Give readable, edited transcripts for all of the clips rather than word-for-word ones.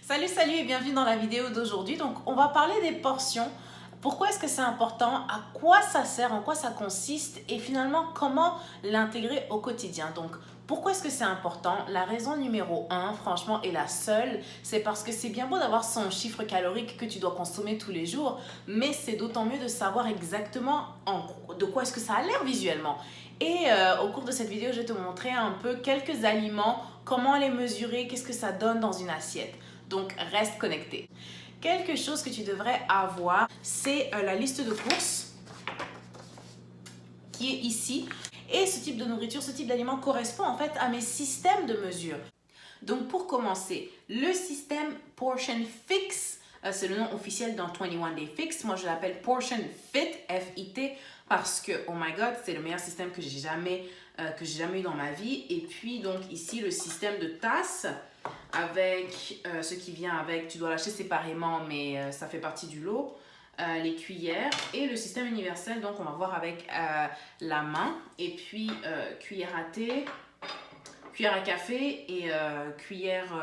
Salut et bienvenue dans la vidéo d'aujourd'hui. Donc on va parler des portions. Pourquoi est-ce que c'est important? À quoi ça sert? En quoi ça consiste? Et finalement, comment l'intégrer au quotidien? Donc pourquoi est-ce que c'est important? La raison numéro 1, franchement, et la seule, c'est parce que c'est bien beau d'avoir son chiffre calorique que tu dois consommer tous les jours, mais c'est d'autant mieux de savoir exactement de quoi est-ce que ça a l'air visuellement. Et au cours de cette vidéo, je vais te montrer un peu quelques aliments, comment les mesurer, qu'est-ce que ça donne dans une assiette. Donc, reste connecté. Quelque chose que tu devrais avoir, c'est la liste de courses qui est ici. Et ce type de nourriture, ce type d'aliment correspond en fait à mes systèmes de mesure. Donc, pour commencer, le système Portion Fix, c'est le nom officiel dans 21 Day Fix. Moi, je l'appelle Portion Fit, F-I-T, parce que, oh my god, c'est le meilleur système que j'ai jamais eu dans ma vie. Et puis, donc, ici, le système de tasses avec ce qui vient avec, tu dois l'acheter séparément, mais ça fait partie du lot. Les cuillères et le système universel, donc on va voir avec la main. Et puis, cuillère à thé, cuillère à café et cuillère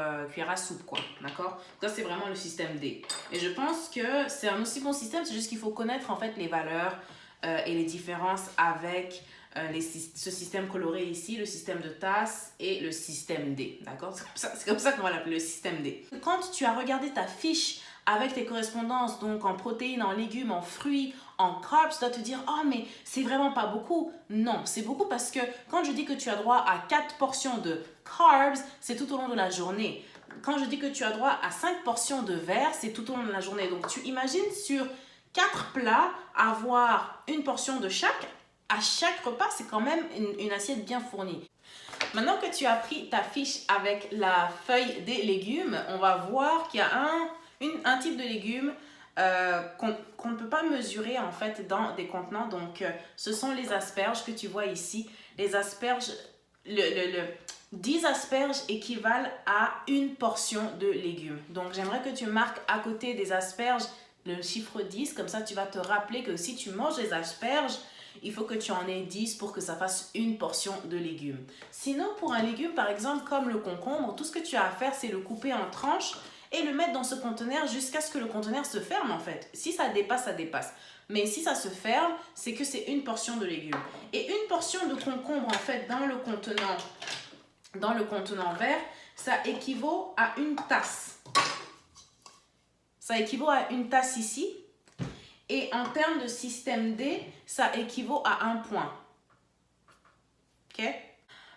à soupe, quoi. D'accord? Ça, c'est vraiment le système D. Et je pense que c'est un aussi bon système, c'est juste qu'il faut connaître en fait les valeurs et les différences avec ce système coloré ici, le système de tasse et le système D. D'accord? C'est comme ça qu'on va l'appeler, le système D. Quand tu as regardé ta fiche avec tes correspondances, donc en protéines, en légumes, en fruits, en carbs, tu dois te dire « Oh, mais c'est vraiment pas beaucoup ». Non, c'est beaucoup parce que quand je dis que tu as droit à 4 portions de carbs, c'est tout au long de la journée. Quand je dis que tu as droit à 5 portions de verre, c'est tout au long de la journée. Donc, tu imagines sur 4 plats, avoir une portion de chaque. À chaque repas, c'est quand même une assiette bien fournie. Maintenant que tu as pris ta fiche avec la feuille des légumes, on va voir qu'il y a un type de légumes qu'on ne peut pas mesurer en fait dans des contenants. Donc, ce sont les asperges que tu vois ici. Les asperges, 10 asperges équivalent à une portion de légumes. Donc, j'aimerais que tu marques à côté des asperges le chiffre 10. Comme ça, tu vas te rappeler que si tu manges des asperges, il faut que tu en aies 10 pour que ça fasse une portion de légumes. Sinon, pour un légume, par exemple, comme le concombre, tout ce que tu as à faire, c'est le couper en tranches et le mettre dans ce conteneur jusqu'à ce que le conteneur se ferme, en fait. Si ça dépasse, ça dépasse. Mais si ça se ferme, c'est que c'est une portion de légumes. Et une portion de concombre, en fait, dans le contenant vert, ça équivaut à une tasse. Ça équivaut à une tasse ici. Et en termes de système D, ça équivaut à 1 point. Ok?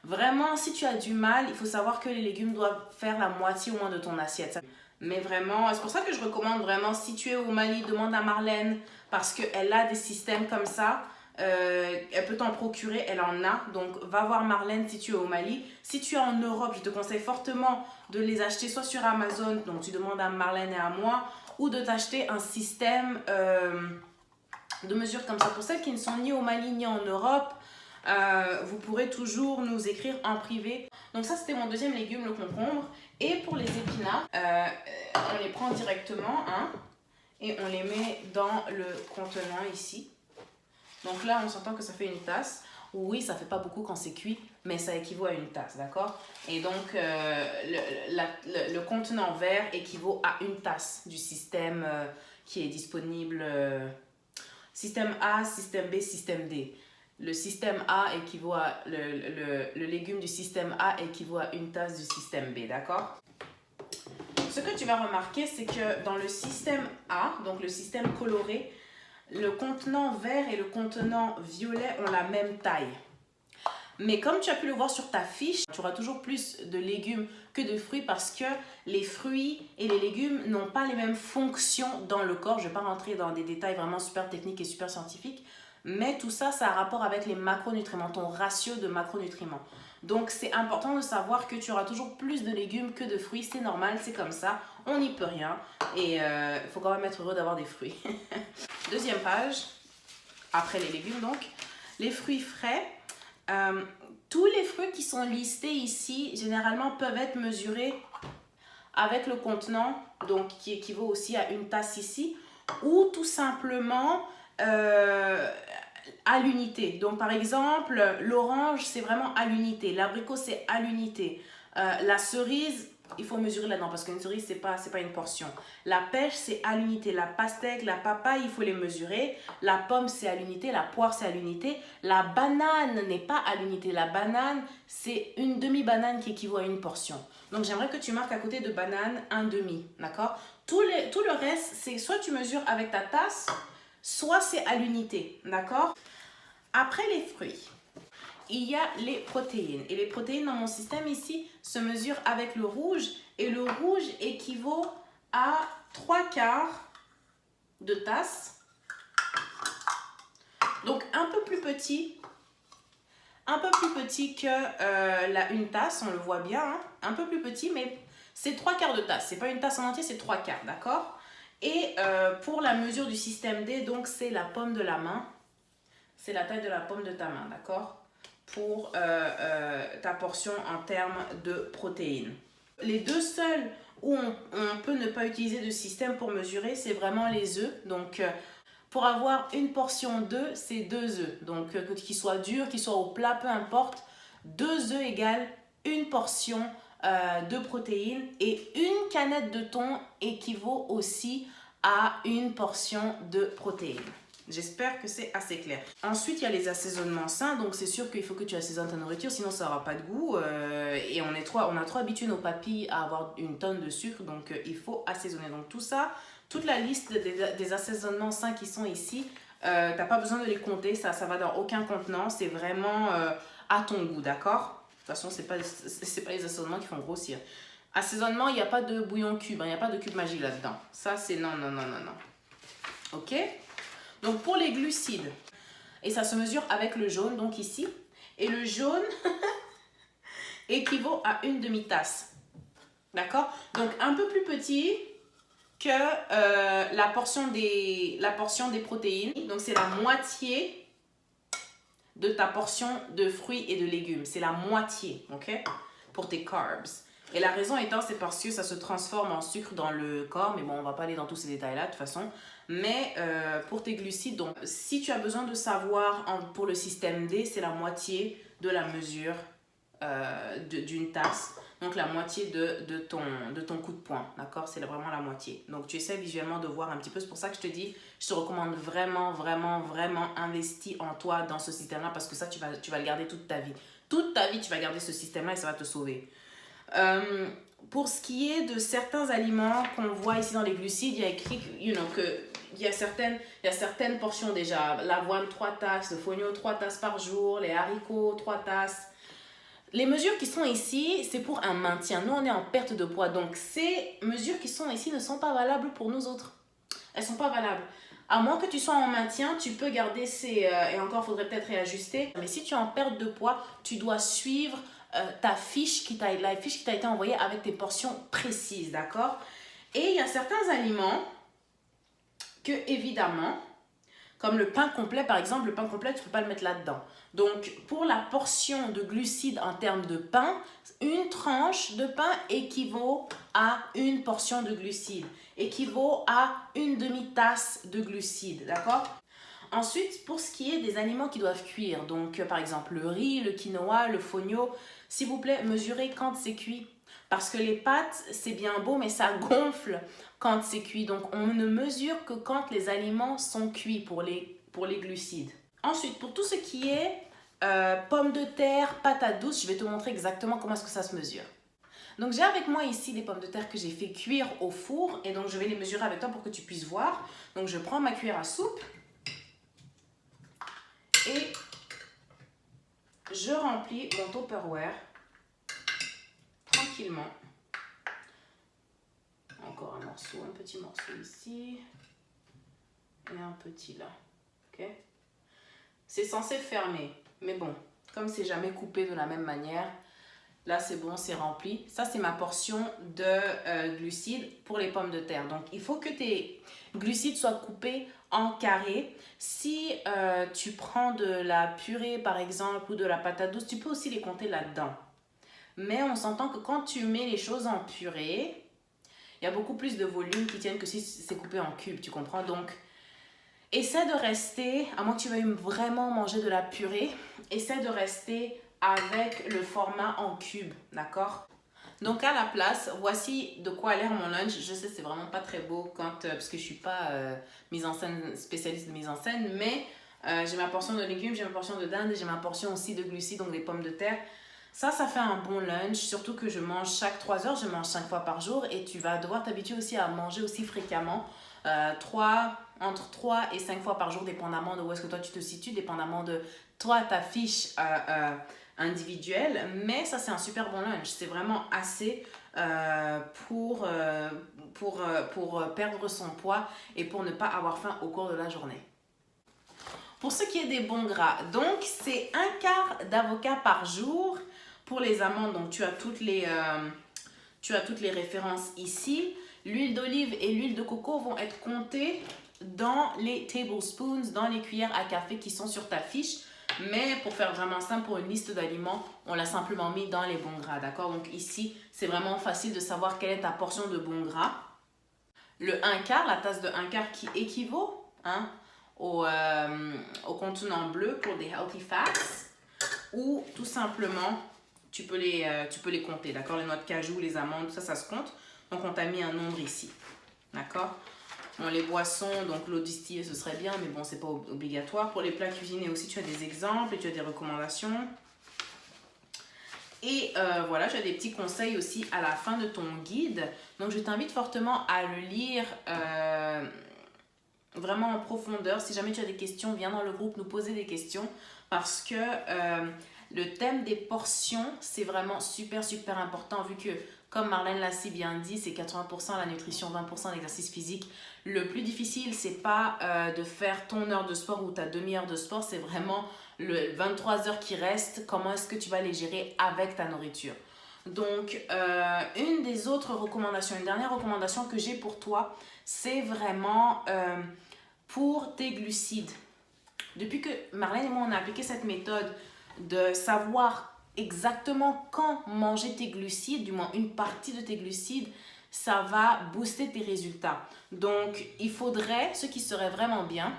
Vraiment, si tu as du mal, il faut savoir que les légumes doivent faire la moitié au moins de ton assiette. Mais vraiment, c'est pour ça que je recommande vraiment, si tu es au Mali, demande à Marlène, parce qu'elle a des systèmes comme ça. Elle peut t'en procurer, elle en a. Donc, va voir Marlène si tu es au Mali. Si tu es en Europe, je te conseille fortement de les acheter soit sur Amazon, donc tu demandes à Marlène et à moi, ou de t'acheter un système de mesure comme ça. Pour celles qui ne sont ni au Mali ni en Europe, vous pourrez toujours nous écrire en privé. Donc ça, c'était mon deuxième légume, le concombre. Et pour les épinards, on les prend directement hein, et on les met dans le contenant ici. Donc là, on s'entend que ça fait une tasse. Oui, ça fait pas beaucoup quand c'est cuit, mais ça équivaut à une tasse, d'accord? Et donc, le contenant vert équivaut à une tasse du système qui est disponible. Système A, système B, système D. Le système A équivaut à... Le légume du système A équivaut à une tasse du système B, d'accord? Ce que tu vas remarquer, c'est que dans le système A, donc le système coloré, le contenant vert et le contenant violet ont la même taille. Mais comme tu as pu le voir sur ta fiche, tu auras toujours plus de légumes que de fruits parce que les fruits et les légumes n'ont pas les mêmes fonctions dans le corps. Je ne vais pas rentrer dans des détails vraiment super techniques et super scientifiques, mais tout ça, ça a rapport avec les macronutriments, ton ratio de macronutriments. Donc, c'est important de savoir que tu auras toujours plus de légumes que de fruits. C'est normal, c'est comme ça, on n'y peut rien. Et il faut quand même être heureux d'avoir des fruits. Deuxième page, après les légumes donc, les fruits frais. Tous les fruits qui sont listés ici, généralement, peuvent être mesurés avec le contenant, donc qui équivaut aussi à une tasse ici, ou tout simplement à l'unité. Donc, par exemple, l'orange, c'est vraiment à l'unité. L'abricot, c'est à l'unité. La cerise, il faut mesurer là-dedans parce qu'une cerise, c'est pas une portion. La pêche, c'est à l'unité. La pastèque, la papaye, il faut les mesurer. La pomme, c'est à l'unité. La poire, c'est à l'unité. La banane n'est pas à l'unité. La banane, c'est une demi-banane qui équivaut à une portion. Donc, j'aimerais que tu marques à côté de banane un demi, d'accord? Tout le reste, c'est soit tu mesures avec ta tasse, soit c'est à l'unité, d'accord? Après les fruits, il y a les protéines. Et les protéines dans mon système ici se mesurent avec le rouge. Et le rouge équivaut à 3/4 de tasse. Donc un peu plus petit que une tasse, on le voit bien. Hein? Un peu plus petit, mais c'est 3/4 de tasse. C'est pas une tasse en entier, c'est 3/4, d'accord? Et pour la mesure du système D, donc c'est la paume de la main. C'est la taille de la paume de ta main, d'accord? Pour ta portion en termes de protéines. Les deux seuls où on peut ne pas utiliser de système pour mesurer, c'est vraiment les œufs. Donc, pour avoir une portion d'œufs, c'est 2 œufs. Donc, qu'ils soient durs, qu'ils soient au plat, peu importe. 2 œufs égale une portion de protéines. Et une canette de thon équivaut aussi à une portion de protéines. J'espère que c'est assez clair. Ensuite, il y a les assaisonnements sains. Donc, c'est sûr qu'il faut que tu assaisonnes ta nourriture, sinon ça n'aura pas de goût. Et on a trop habitué nos papilles à avoir une tonne de sucre. Donc, il faut assaisonner. Donc, tout ça, toute la liste des assaisonnements sains qui sont ici, tu n'as pas besoin de les compter. Ça va dans aucun contenant. C'est vraiment à ton goût, d'accord? De toute façon, c'est pas les assaisonnements qui font grossir. Assaisonnement, il n'y a pas de bouillon cube. Il n'y a pas de cube magique là-dedans. Ça, c'est non. OK? Donc, pour les glucides, et ça se mesure avec le jaune, donc ici. Et le jaune équivaut à une demi-tasse. D'accord? Donc, un peu plus petit que la portion des protéines. Donc, c'est la moitié de ta portion de fruits et de légumes. C'est la moitié, ok? Pour tes carbs. Et la raison étant, c'est parce que ça se transforme en sucre dans le corps. Mais bon, on va pas aller dans tous ces détails-là, de toute façon. Mais pour tes glucides, donc, si tu as besoin de savoir pour le système D, c'est la moitié de la mesure d'une tasse. Donc, la moitié de ton coup de poing, d'accord? C'est vraiment la moitié. Donc, tu essaies visuellement de voir un petit peu. C'est pour ça que je te dis, je te recommande vraiment, vraiment, vraiment investir en toi dans ce système-là parce que ça, tu vas le garder toute ta vie. Toute ta vie, tu vas garder ce système-là et ça va te sauver. Pour ce qui est de certains aliments qu'on voit ici dans les glucides, il y a écrit qu'il y a certaines portions déjà. L'avoine, 3 tasses, le fonio, 3 tasses par jour, les haricots, 3 tasses. Les mesures qui sont ici, c'est pour un maintien. Nous, on est en perte de poids. Donc, ces mesures qui sont ici ne sont pas valables pour nous autres. Elles ne sont pas valables. À moins que tu sois en maintien, tu peux garder ces... et encore, il faudrait peut-être réajuster. Mais si tu es en perte de poids, tu dois suivre la fiche qui t'a été envoyée avec tes portions précises, d'accord? Et il y a certains aliments que, évidemment, comme le pain complet, par exemple, le pain complet, tu ne peux pas le mettre là-dedans. Donc, pour la portion de glucides en termes de pain, une tranche de pain équivaut à une portion de glucides, équivaut à une demi-tasse de glucides, d'accord? Ensuite, pour ce qui est des aliments qui doivent cuire, donc par exemple le riz, le quinoa, le fonio, s'il vous plaît, mesurez quand c'est cuit. Parce que les pâtes, c'est bien beau, mais ça gonfle quand c'est cuit. Donc, on ne mesure que quand les aliments sont cuits pour les glucides. Ensuite, pour tout ce qui est pommes de terre, patates douces, je vais te montrer exactement comment est-ce que ça se mesure. Donc, j'ai avec moi ici les pommes de terre que j'ai fait cuire au four. Et donc, je vais les mesurer avec toi pour que tu puisses voir. Donc, je prends ma cuillère à soupe. Et je remplis mon Tupperware tranquillement. Encore un morceau, un petit morceau ici. Et un petit là. Ok? C'est censé fermer. Mais bon, comme c'est jamais coupé de la même manière, là c'est bon, c'est rempli. Ça c'est ma portion de glucides pour les pommes de terre. Donc il faut que tes glucides soient coupés en carrés. Si tu prends de la purée par exemple ou de la patate douce, tu peux aussi les compter là-dedans. Mais on s'entend que quand tu mets les choses en purée, il y a beaucoup plus de volume qui tiennent que si c'est coupé en cubes, tu comprends? Donc, essaie de rester, à moins que tu veuilles vraiment manger de la purée, essaie de rester avec le format en cube, d'accord? Donc à la place, voici de quoi a l'air mon lunch. Je sais, c'est vraiment pas très beau parce que je suis pas mise en scène, spécialiste de mise en scène, mais j'ai ma portion de légumes, j'ai ma portion de dinde et j'ai ma portion aussi de glucides, donc des pommes de terre. Ça fait un bon lunch, surtout que je mange chaque 3 heures, je mange 5 fois par jour et tu vas devoir t'habituer aussi à manger aussi fréquemment, entre 3 et 5 fois par jour, dépendamment de où est-ce que toi tu te situes, dépendamment de toi, ta fiche individuelle. Mais ça, c'est un super bon lunch. C'est vraiment assez pour perdre son poids et pour ne pas avoir faim au cours de la journée. Pour ce qui est des bons gras, donc c'est 1/4 d'avocat par jour. Pour les amandes, donc tu as toutes les références ici. L'huile d'olive et l'huile de coco vont être comptées dans les tablespoons, dans les cuillères à café qui sont sur ta fiche. Mais pour faire vraiment simple, pour une liste d'aliments, on l'a simplement mis dans les bons gras, d'accord? Donc ici, c'est vraiment facile de savoir quelle est ta portion de bons gras. Le 1/4, la tasse de 1/4 qui équivaut au contenant bleu pour des healthy fats, ou tout simplement tu peux les compter, d'accord? Les noix de cajou, les amandes, tout ça, ça se compte. Donc on t'a mis un nombre ici, d'accord? Bon, les boissons, donc l'eau distillée, ce serait bien, mais bon, c'est pas obligatoire. Pour les plats cuisinés aussi, tu as des exemples et tu as des recommandations. Et voilà, tu as des petits conseils aussi à la fin de ton guide. Donc je t'invite fortement à le lire vraiment en profondeur. Si jamais tu as des questions, viens dans le groupe nous poser des questions parce que le thème des portions, c'est vraiment super, super important vu que, comme Marlène l'a si bien dit, c'est 80% la nutrition, 20% l'exercice physique. Le plus difficile, c'est pas de faire ton heure de sport ou ta demi-heure de sport, c'est vraiment le 23 heures qui restent. Comment est-ce que tu vas les gérer avec ta nourriture? Donc, une des autres recommandations, une dernière recommandation que j'ai pour toi, c'est vraiment pour tes glucides. Depuis que Marlène et moi, on a appliqué cette méthode de savoir exactement quand manger tes glucides, du moins une partie de tes glucides, ça va booster tes résultats. Donc, il faudrait, ce qui serait vraiment bien,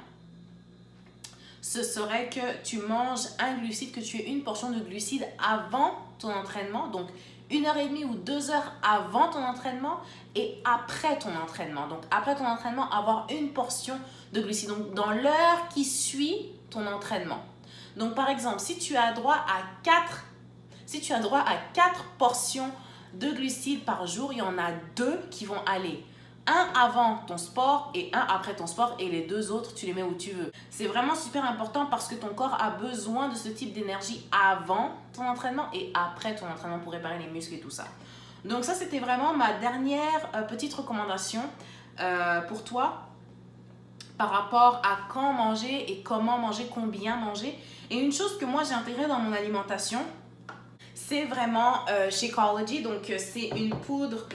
ce serait que tu manges un glucide, que tu aies une portion de glucides avant ton entraînement, donc 1h30 ou 2 heures avant ton entraînement et après ton entraînement. Donc, après ton entraînement, avoir une portion de glucides, donc dans l'heure qui suit ton entraînement. Donc, par exemple, si tu as droit à 4 portions de glucides par jour, il y en a 2 qui vont aller. Un avant ton sport et un après ton sport et les 2 autres, tu les mets où tu veux. C'est vraiment super important parce que ton corps a besoin de ce type d'énergie avant ton entraînement et après ton entraînement pour réparer les muscles et tout ça. Donc ça, c'était vraiment ma dernière petite recommandation pour toi par rapport à quand manger et comment manger, combien manger. Et une chose que moi j'ai intégrée dans mon alimentation, c'est vraiment Shakeology. Donc c'est une poudre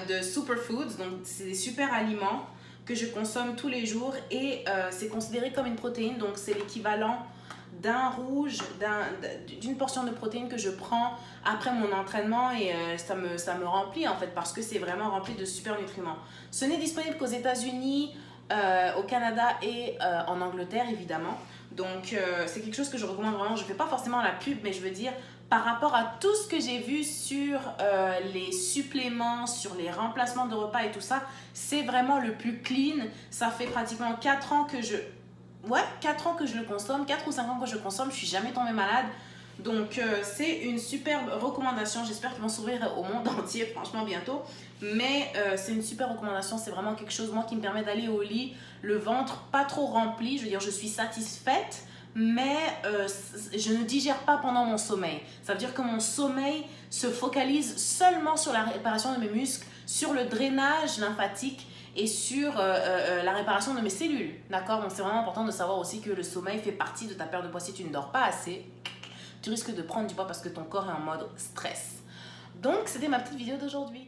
de superfoods, donc c'est des super aliments que je consomme tous les jours et c'est considéré comme une protéine, donc c'est l'équivalent d'un rouge, d'une portion de protéines que je prends après mon entraînement et ça me remplit en fait parce que c'est vraiment rempli de super nutriments. Ce n'est disponible qu'aux États-Unis, au Canada et en Angleterre évidemment. Donc c'est quelque chose que je recommande vraiment. Je ne fais pas forcément la pub, mais je veux dire par rapport à tout ce que j'ai vu sur les suppléments, sur les remplacements de repas et tout ça, c'est vraiment le plus clean. Ça fait pratiquement 4 ans que je... Ouais, 4 ans que je le consomme, 4 ou 5 ans que je le consomme, je suis jamais tombée malade. Donc c'est une superbe recommandation, j'espère qu'ils vont s'ouvrir au monde entier franchement bientôt. Mais c'est une super recommandation, c'est vraiment quelque chose moi qui me permet d'aller au lit, le ventre pas trop rempli, je veux dire je suis satisfaite. Mais je ne digère pas pendant mon sommeil. Ça veut dire que mon sommeil se focalise seulement sur la réparation de mes muscles, sur le drainage lymphatique et sur la réparation de mes cellules. D'accord? Donc c'est vraiment important de savoir aussi que le sommeil fait partie de ta perte de poids. Si tu ne dors pas assez, tu risques de prendre du poids parce que ton corps est en mode stress. Donc c'était ma petite vidéo d'aujourd'hui.